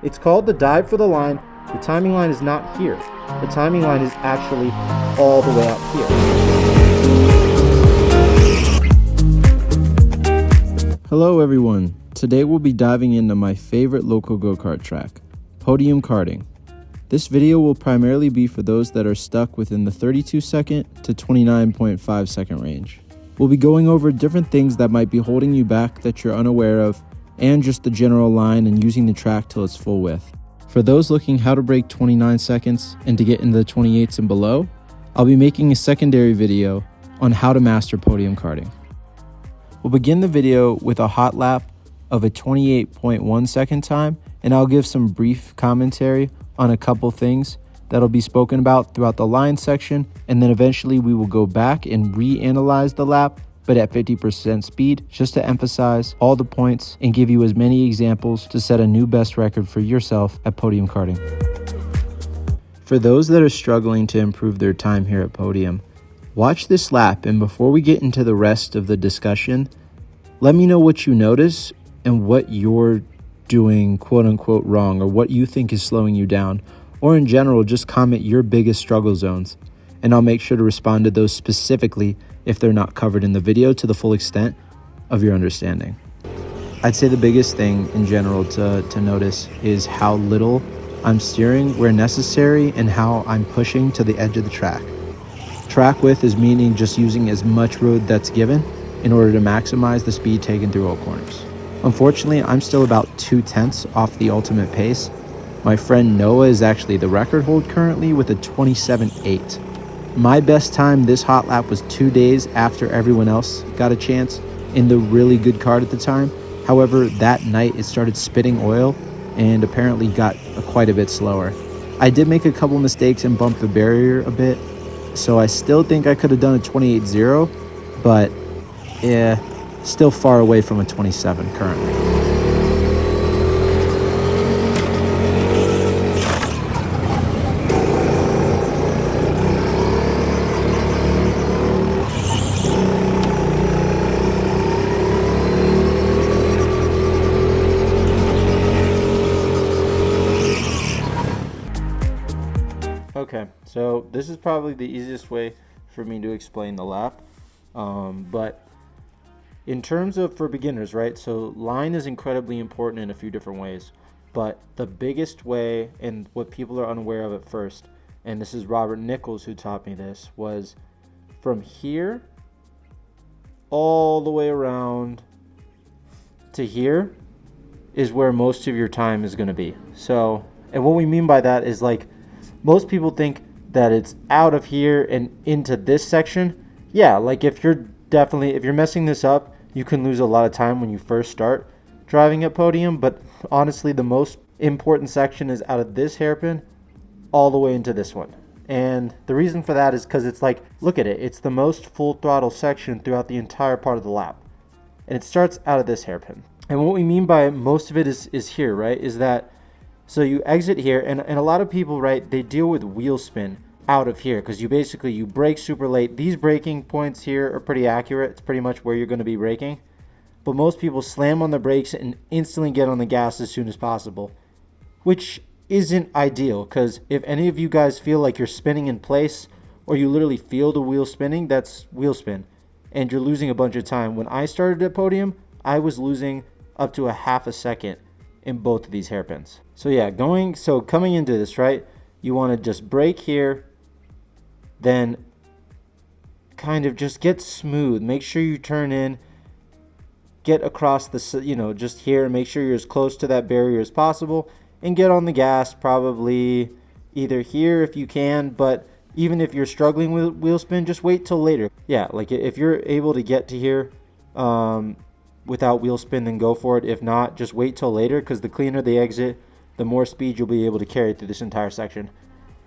It's called the dive for the line. The timing line is not here. The timing line is actually all the way up here. Hello everyone. Today we'll be diving into my favorite local go-kart track, Podium Karting. This video will primarily be for those that are stuck within the 32 second to 29.5 second range. We'll be going over different things that might be holding you back that you're unaware of, and just the general line and using the track till its full width. For those looking how to break 29 seconds and to get into the 28s and below, I'll be making a secondary video on how to master podium karting. We'll begin the video with a hot lap of a 28.1 second time, and I'll give some brief commentary on a couple things that'll be spoken about throughout the line section, and then eventually we will go back and reanalyze the lap, but at 50% speed, just to emphasize all the points and give you as many examples to set a new best record for yourself at podium karting. For those that are struggling to improve their time here at Podium, watch this lap, and before we get into the rest of the discussion, let me know what you notice and what you're doing quote unquote wrong, or what you think is slowing you down, or in general, just comment your biggest struggle zones, and I'll make sure to respond to those specifically if they're not covered in the video to the full extent of your understanding. I'd say the biggest thing in general to notice is how little I'm steering where necessary and how I'm pushing to the edge of the track. Track width is meaning just using as much road that's given in order to maximize the speed taken through all corners. Unfortunately, I'm still about 2/10 off the ultimate pace. My friend Noah is actually the record hold currently with a 27.8. My best time this hot lap was 2 days after everyone else got a chance in the really good kart at the time. However, that night it started spitting oil and apparently got quite a bit slower. I did make a couple mistakes and bump the barrier a bit, so I still think I could have done a 28.0, but yeah, still far away from a 27 currently. Okay, so this is probably the easiest way for me to explain the lap, but in terms of for beginners, right? So line is incredibly important in a few different ways, but the biggest way, and what people are unaware of at first, and this is Robert Nichols who taught me this, was from here all the way around to here is where most of your time is going to be. So, and what we mean by that is, like, most people think that it's out of here and into this section. Yeah, like if you're messing this up, you can lose a lot of time when you first start driving at Podium, but honestly, the most important section is out of this hairpin all the way into this one. And the reason for that is because it's like, look at it, it's the most full throttle section throughout the entire part of the lap. And it starts out of this hairpin. And what we mean by most of it is here, right? Is that, so you exit here, and a lot of people, right, they deal with wheel spin out of here because you brake super late. These braking points here are pretty accurate. It's pretty much where you're going to be braking. But most people slam on the brakes and instantly get on the gas as soon as possible, which isn't ideal, because if any of you guys feel like you're spinning in place or you literally feel the wheel spinning, that's wheel spin, and you're losing a bunch of time. When I started at Podium, I was losing up to a half a second in both of these hairpins. So yeah, coming into this, right, you want to just brake here, then kind of just get smooth. Make sure you turn in, get across the, just here, and make sure you're as close to that barrier as possible, and get on the gas probably either here if you can, but even if you're struggling with wheel spin, just wait till later. Yeah, like if you're able to get to here without wheel spin, then go for it. If not, just wait till later, because the cleaner the exit, the more speed you'll be able to carry through this entire section.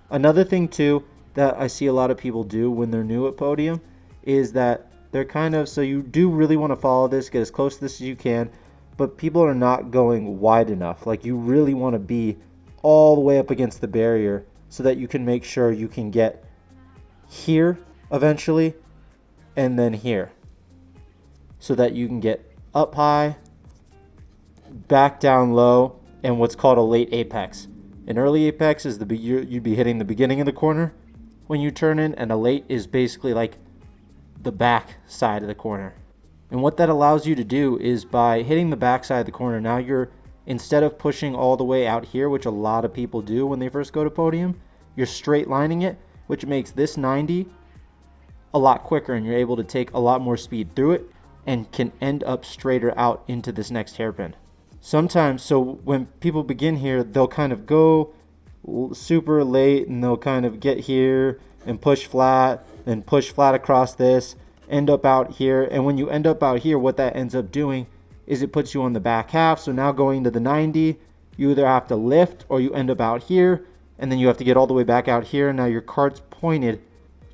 Another thing too that I see a lot of people do when they're new at Podium is that they're kind of, so you do really want to follow this, get as close to this as you can, but people are not going wide enough. Like, you really want to be all the way up against the barrier so that you can make sure you can get here eventually and then here, so that you can get up high, back down low, and what's called a late apex. An early apex is you'd be hitting the beginning of the corner when you turn in, and a late is basically like the back side of the corner. And what that allows you to do is by hitting the back side of the corner, now you're, instead of pushing all the way out here, which a lot of people do when they first go to podium, you're straight lining it, which makes this 90 a lot quicker, and you're able to take a lot more speed through it and can end up straighter out into this next hairpin. Sometimes, so when people begin here, they'll kind of go super late and they'll kind of get here and push flat, then push flat across this, end up out here. And when you end up out here, what that ends up doing is it puts you on the back half. So now going to the 90, you either have to lift or you end up out here, and then you have to get all the way back out here. Now your cart's pointed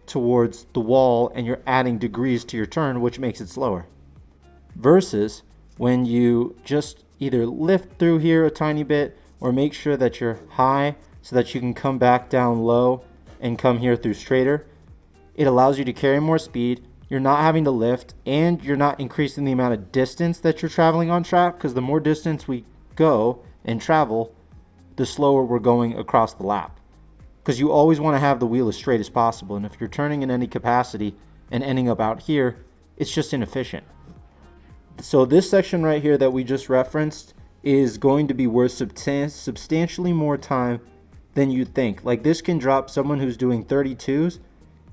towards the wall and you're adding degrees to your turn, which makes it slower. Versus when you just either lift through here a tiny bit or make sure that you're high so that you can come back down low and come here through straighter. It allows you to carry more speed. You're not having to lift, and you're not increasing the amount of distance that you're traveling on track, because the more distance we go and travel, the slower we're going across the lap. Because you always want to have the wheel as straight as possible, and if you're turning in any capacity and ending up out here, it's just inefficient. So this section right here that we just referenced is going to be worth substantially more time than you'd think. Like, this can drop someone who's doing 32s,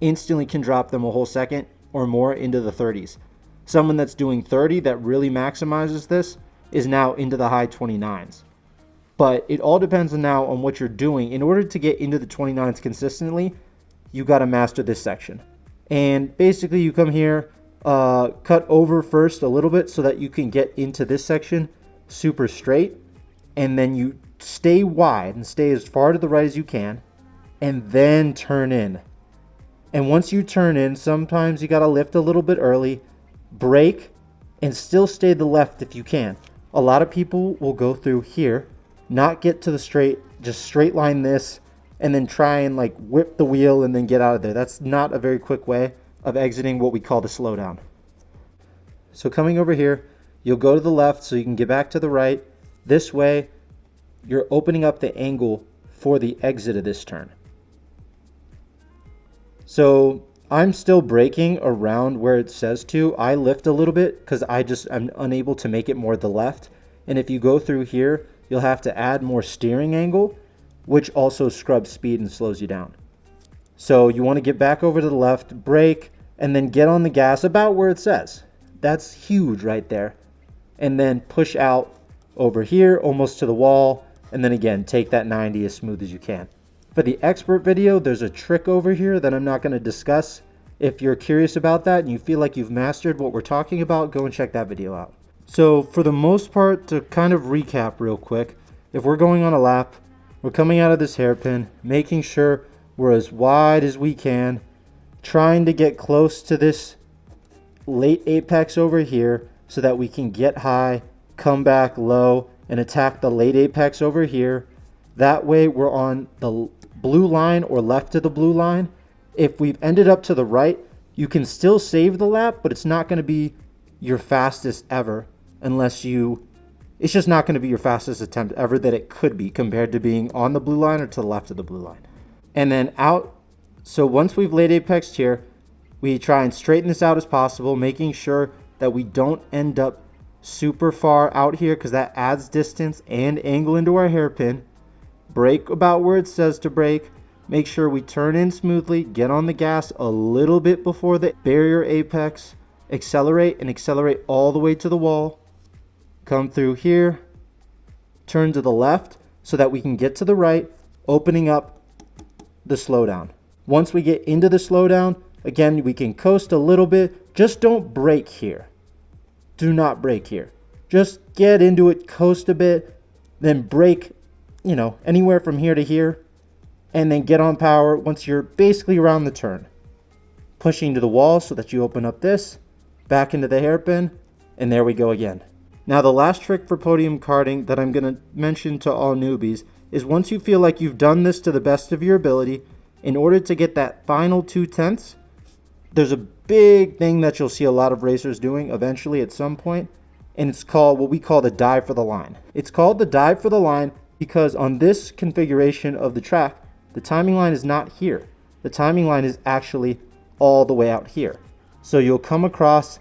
instantly can drop them a whole second or more into the 30s. Someone that's doing 30 that really maximizes this is now into the high 29s. But it all depends now on what you're doing. In order to get into the 29s consistently, you got to master this section. And basically you come here, cut over first a little bit so that you can get into this section super straight, and then you stay wide and stay as far to the right as you can, and then turn in. And once you turn in, sometimes you got to lift a little bit early, brake, and still stay to the left if you can. A lot of people will go through here, not get to the straight, just straight line this, and then try and like whip the wheel and then get out of there. That's not a very quick way of exiting what we call the slowdown. So coming over here, you'll go to the left so you can get back to the right. This way, you're opening up the angle for the exit of this turn. So I'm still braking around where it says to. I lift a little bit because I'm unable to make it more to the left. And if you go through here, you'll have to add more steering angle, which also scrubs speed and slows you down. So you want to get back over to the left, brake, and then get on the gas about where it says. That's huge right there. And then push out over here, almost to the wall, and then again, take that 90 as smooth as you can. For the expert video, there's a trick over here that I'm not going to discuss. If you're curious about that and you feel like you've mastered what we're talking about, go and check that video out. So for the most part, to kind of recap real quick, if we're going on a lap, we're coming out of this hairpin, making sure we're as wide as we can, trying to get close to this late apex over here so that we can get high, come back low, and attack the late apex over here. That way we're on the blue line or left of the blue line. If we've ended up to the right, you can still save the lap, but it's not going to be your fastest ever it's just not going to be your fastest attempt ever that it could be compared to being on the blue line or to the left of the blue line. And then out, so once we've late apexed here, we try and straighten this out as possible, making sure that we don't end up super far out here because that adds distance and angle into our hairpin. Brake about where it says to brake. Make sure we turn in smoothly, get on the gas a little bit before the barrier apex, accelerate and accelerate all the way to the wall. Come through here, turn to the left so that we can get to the right, opening up the slowdown. Once we get into the slowdown, again, we can coast a little bit. Just don't brake here. Do not brake here. Just get into it, coast a bit, then brake, anywhere from here to here, and then get on power once you're basically around the turn. Pushing to the wall so that you open up this, back into the hairpin, and there we go again. Now the last trick for podium karting that I'm going to mention to all newbies is once you feel like you've done this to the best of your ability, in order to get that final 2/10, there's a big thing that you'll see a lot of racers doing eventually at some point, and it's called what we call the dive for the line. It's called the dive for the line because on this configuration of the track, the timing line is not here. The timing line is actually all the way out here. So you'll come across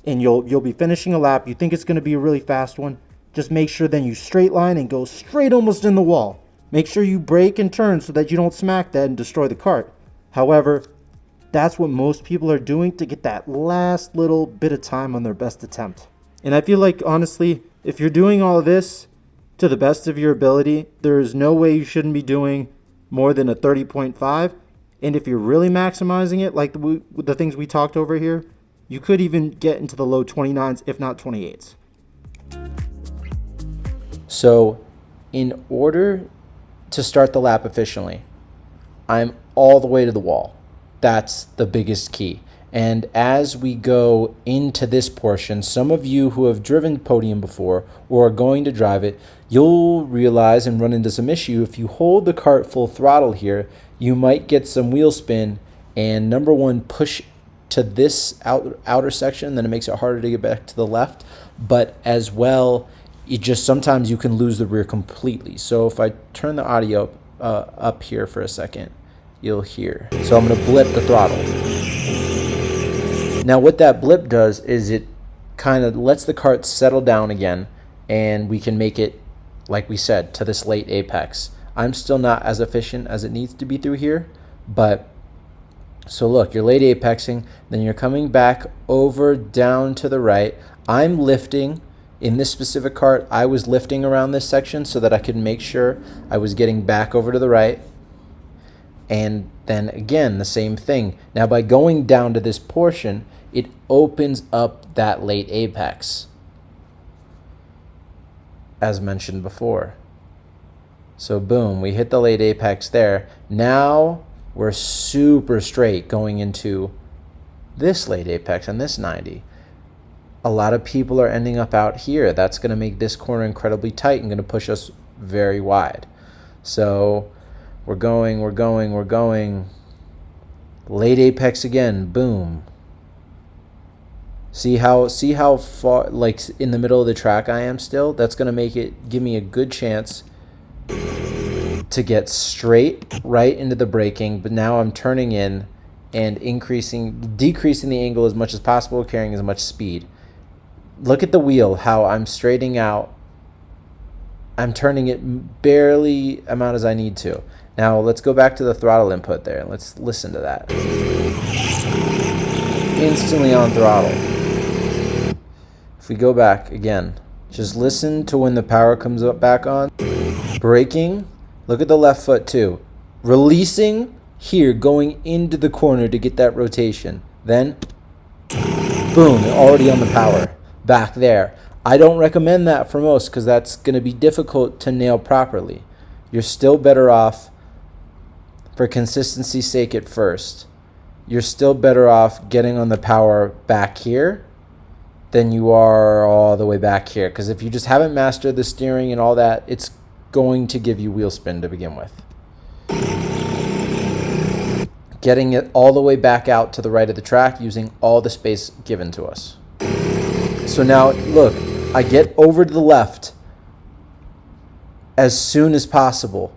and you'll be finishing a lap. You think it's going to be a really fast one. Just make sure then you straight line and go straight almost in the wall. Make sure you brake and turn so that you don't smack that and destroy the kart. However, that's what most people are doing to get that last little bit of time on their best attempt. And I feel like, honestly, if you're doing all of this to the best of your ability, there is no way you shouldn't be doing more than a 30.5. And if you're really maximizing it, like the things we talked over here, you could even get into the low 29s, if not 28s. So in order to start the lap efficiently, I'm all the way to the wall. That's the biggest key. And as we go into this portion, some of you who have driven Podium before or are going to drive it, you'll realize and run into some issue. If you hold the kart full throttle here, you might get some wheel spin and number one, push to this outer section, then it makes it harder to get back to the left. But as well, sometimes you can lose the rear completely. So if I turn the audio up here for a second, you'll hear. So I'm going to blip the throttle. Now what that blip does is it kind of lets the kart settle down again, and we can make it, like we said, to this late apex. I'm still not as efficient as it needs to be through here, but so look, you're late apexing, then you're coming back over down to the right. I'm lifting. In this specific kart, I was lifting around this section so that I could make sure I was getting back over to the right. And then again, the same thing. Now by going down to this portion, it opens up that late apex, as mentioned before. So boom, we hit the late apex there. Now we're super straight going into this late apex and this 90. A lot of people are ending up out here. That's going to make this corner incredibly tight and going to push us very wide. So we're going. Late apex again, boom. See how far, like in the middle of the track I am still? That's going to give me a good chance to get straight right into the braking. But now I'm turning in and decreasing the angle as much as possible, carrying as much speed. Look at the wheel, how I'm straightening out. I'm turning it barely amount as I need to. Now let's go back to the throttle input there. Let's listen to that. Instantly on throttle. If we go back again, just listen to when the power comes up back on. Braking, look at the left foot too. Releasing here, going into the corner to get that rotation. Then, boom, already on the power. Back there. I don't recommend that for most because that's going to be difficult to nail properly. You're still better off, for consistency's sake at first, you're still better off getting on the power back here than you are all the way back here. Because if you just haven't mastered the steering and all that, it's going to give you wheel spin to begin with. Getting it all the way back out to the right of the track using all the space given to us. So now, look, I get over to the left as soon as possible,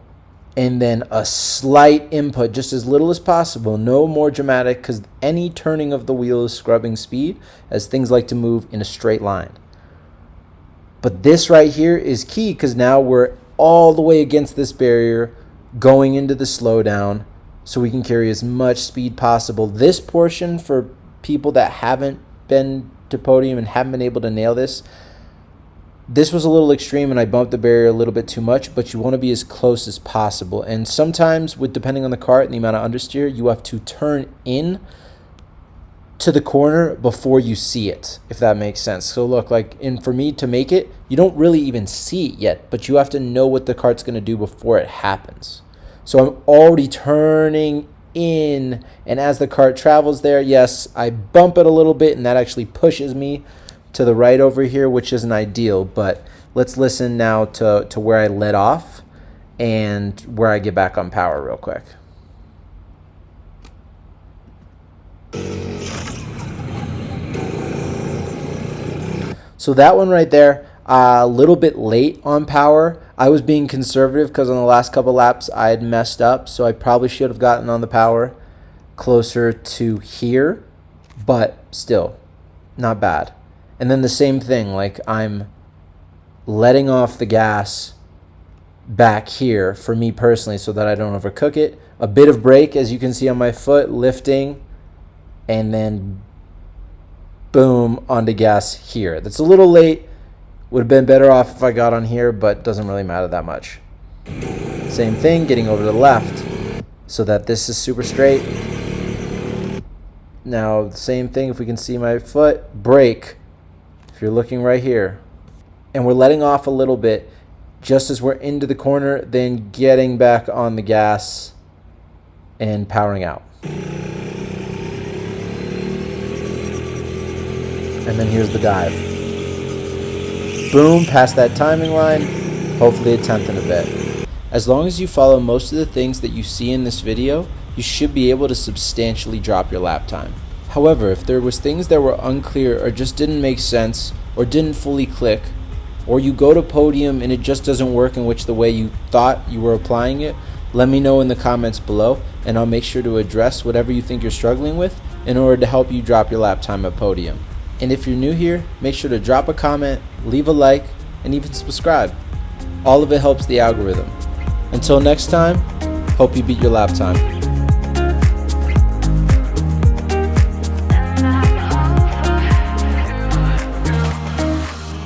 and then a slight input, just as little as possible, no more dramatic, because any turning of the wheel is scrubbing speed, as things like to move in a straight line. But this right here is key, because now we're all the way against this barrier, going into the slowdown, so we can carry as much speed possible. This portion, for people that haven't been to Podium and haven't been able to nail this was a little extreme and I bumped the barrier a little bit too much, but you want to be as close as possible. And sometimes, depending on the kart and the amount of understeer, you have to turn in to the corner before you see it, if that makes sense. So look, for me to make it, you don't really even see it yet, but you have to know what the kart's going to do before it happens. So I'm already turning in, and as the kart travels there, yes, I bump it a little bit, and that actually pushes me to the right over here, which isn't ideal. But let's listen now to where I let off and where I get back on power real quick. So that one right there, a little bit late on power. I was being conservative because on the last couple laps I had messed up, so I probably should have gotten on the power closer to here, but still not bad. And then the same thing, like I'm letting off the gas back here for me personally so that I don't overcook it. A bit of brake, as you can see on my foot, lifting, and then boom, onto gas here. That's a little late. Would have been better off if I got on here, but doesn't really matter that much. Same thing, getting over to the left so that this is super straight. Now, same thing, if we can see my foot, brake, if you're looking right here. And we're letting off a little bit just as we're into the corner, then getting back on the gas and powering out. And then here's the dive. Boom, past that timing line, hopefully a tenth and a bit. As long as you follow most of the things that you see in this video, you should be able to substantially drop your lap time. However, if there was things that were unclear or just didn't make sense or didn't fully click, or you go to Podium and it just doesn't work in which the way you thought you were applying it, let me know in the comments below and I'll make sure to address whatever you think you're struggling with in order to help you drop your lap time at Podium. And if you're new here, make sure to drop a comment, leave a like, and even subscribe. All of it helps the algorithm. Until next time, hope you beat your lap time.